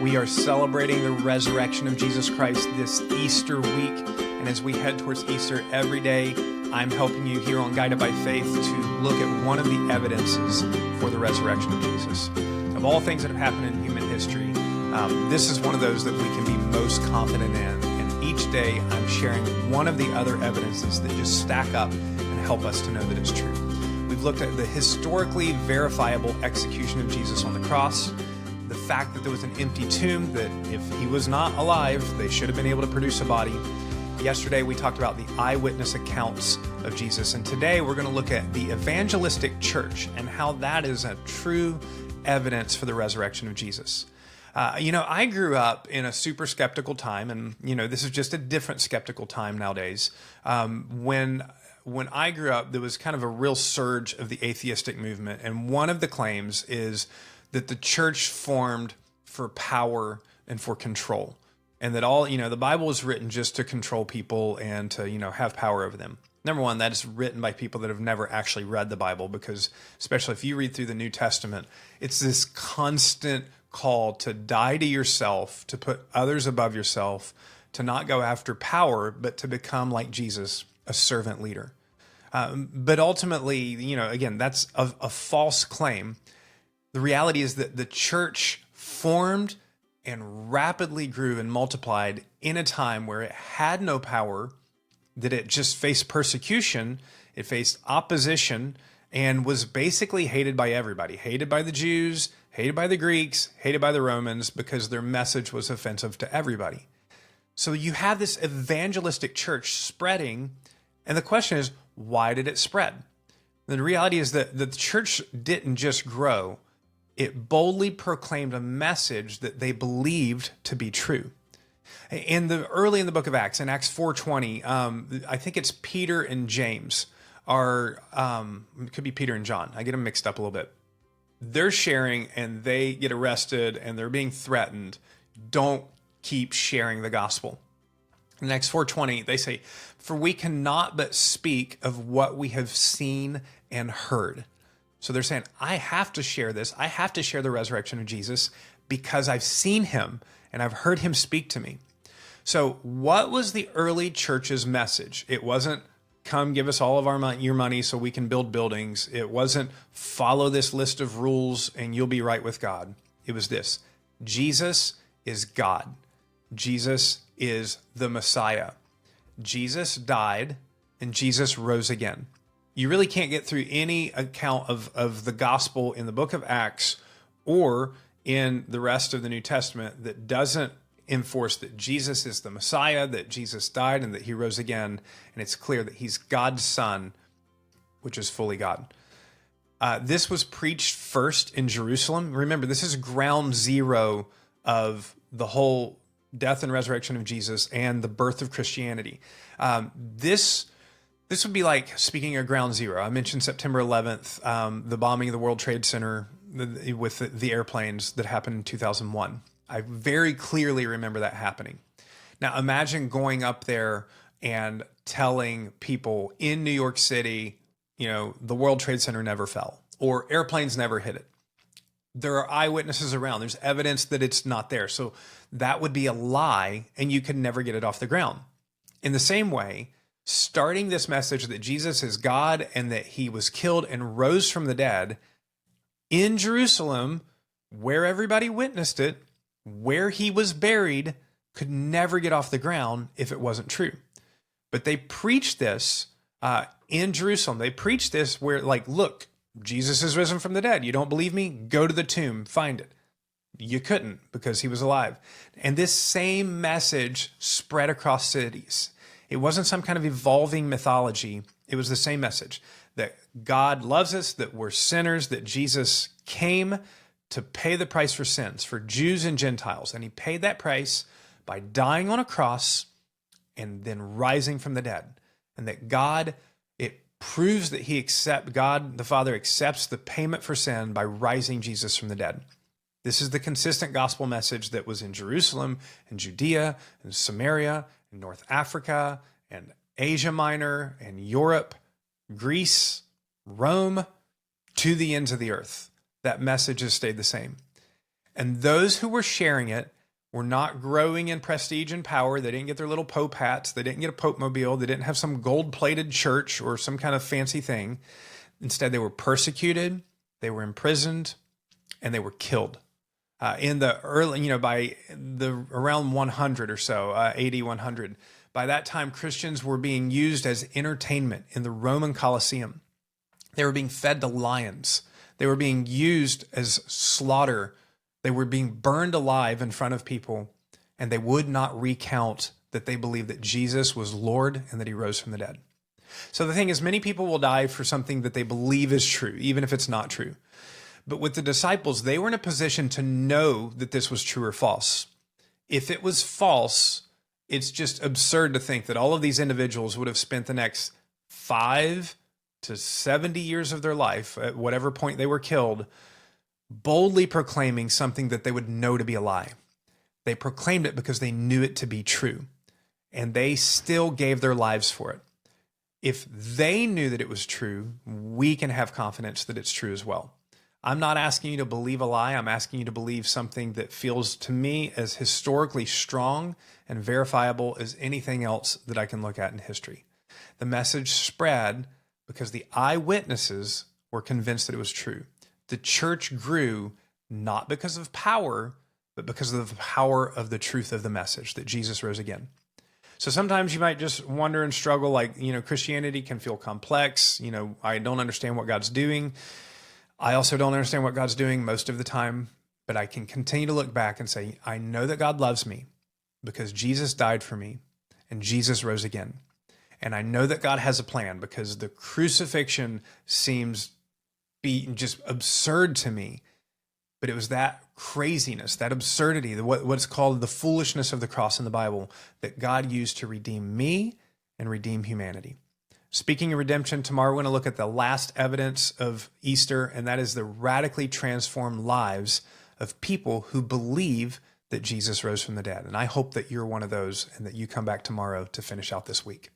We are celebrating the resurrection of Jesus Christ this Easter week. And as we head towards Easter every day, I'm helping you here on Guided by Faith to look at one of the evidences for the resurrection of Jesus. Of all things that have happened in human history, this is one of those that we can be most confident in. And each day I'm sharing one of the other evidences that just stack up and help us to know that it's true. We've looked at the historically verifiable execution of Jesus on the cross, the fact that there was an empty tomb, that if he was not alive, they should have been able to produce a body. Yesterday, we talked about the eyewitness accounts of Jesus, and today we're going to look at the evangelistic church and how that is a true evidence for the resurrection of Jesus. I grew up in a super skeptical time, and, this is just a different skeptical time nowadays. When I grew up, there was kind of a real surge of the atheistic movement, and one of the claims is that the church formed for power and for control, and that all, the Bible is written just to control people and to, have power over them. Number one, that is written by people that have never actually read the Bible, because especially if you read through the New Testament, it's this constant call to die to yourself, to put others above yourself, to not go after power, but to become like Jesus, a servant leader. But ultimately, again, that's a false claim. The reality is that the church formed and rapidly grew and multiplied in a time where it had no power, that it just faced persecution, it faced opposition, and was basically hated by everybody. Hated by the Jews, hated by the Greeks, hated by the Romans, because their message was offensive to everybody. So you have this evangelistic church spreading, and the question is, why did it spread? The reality is that the church didn't just grow. It boldly proclaimed a message that they believed to be true. Early in the book of Acts, in Acts 4:20, I think it's Peter and James it could be Peter and John. I get them mixed up a little bit. They're sharing and they get arrested and they're being threatened. Don't keep sharing the gospel. In Acts 4:20, they say, "For we cannot but speak of what we have seen and heard." So they're saying, I have to share this. I have to share the resurrection of Jesus because I've seen him and I've heard him speak to me. So what was the early church's message? It wasn't, come give us all of your money so we can build buildings. It wasn't, follow this list of rules and you'll be right with God. It was this: Jesus is God. Jesus is the Messiah. Jesus died and Jesus rose again. You really can't get through any account of the gospel in the book of Acts or in the rest of the New Testament that doesn't enforce that Jesus is the Messiah, that Jesus died, and that he rose again. And it's clear that he's God's son, which is fully God. This was preached first in Jerusalem. Remember, this is ground zero of the whole death and resurrection of Jesus and the birth of Christianity. This would be like speaking of ground zero. I mentioned September 11th, the bombing of the World Trade Center with the airplanes that happened in 2001. I very clearly remember that happening. Now imagine going up there and telling people in New York City, the World Trade Center never fell or airplanes never hit it. There are eyewitnesses around. There's evidence that it's not there. So that would be a lie and you could never get it off the ground. In the same way, starting this message that Jesus is God and that he was killed and rose from the dead in Jerusalem, where everybody witnessed it, where he was buried, could never get off the ground if it wasn't true. But they preached this in Jerusalem. They preached this where, look, Jesus is risen from the dead. You don't believe me? Go to the tomb, find it. You couldn't because he was alive. And this same message spread across cities. It wasn't some kind of evolving mythology. It was the same message that God loves us, that we're sinners, that Jesus came to pay the price for sins, for Jews and Gentiles. And he paid that price by dying on a cross and then rising from the dead. And that God, it proves that God the Father accepts the payment for sin by rising Jesus from the dead. This is the consistent gospel message that was in Jerusalem and Judea and Samaria and North Africa and Asia Minor and Europe, Greece, Rome, to the ends of the earth. That message has stayed the same. And those who were sharing it were not growing in prestige and power. They didn't get their little pope hats. They didn't get a pope mobile. They didn't have some gold-plated church or some kind of fancy thing. Instead, they were persecuted, they were imprisoned, and they were killed. In the early, by the around 100 or so, AD 100, by that time, Christians were being used as entertainment in the Roman Colosseum. They were being fed to lions. They were being used as slaughter. They were being burned alive in front of people, and they would not recount that they believed that Jesus was Lord and that he rose from the dead. So the thing is, many people will die for something that they believe is true, even if it's not true. But with the disciples, they were in a position to know that this was true or false. If it was false, it's just absurd to think that all of these individuals would have spent the next 5 to 70 years of their life, at whatever point they were killed, boldly proclaiming something that they would know to be a lie. They proclaimed it because they knew it to be true, and they still gave their lives for it. If they knew that it was true, we can have confidence that it's true as well. I'm not asking you to believe a lie. I'm asking you to believe something that feels to me as historically strong and verifiable as anything else that I can look at in history. The message spread because the eyewitnesses were convinced that it was true. The church grew not because of power, but because of the power of the truth of the message that Jesus rose again. So sometimes you might just wonder and struggle, Christianity can feel complex. I don't understand what God's doing. I also don't understand what God's doing most of the time, but I can continue to look back and say, I know that God loves me because Jesus died for me and Jesus rose again. And I know that God has a plan because the crucifixion seems be just absurd to me. But it was that craziness, that absurdity, what's called the foolishness of the cross in the Bible, that God used to redeem me and redeem humanity. Speaking of redemption, tomorrow we're going to look at the last evidence of Easter, and that is the radically transformed lives of people who believe that Jesus rose from the dead. And I hope that you're one of those and that you come back tomorrow to finish out this week.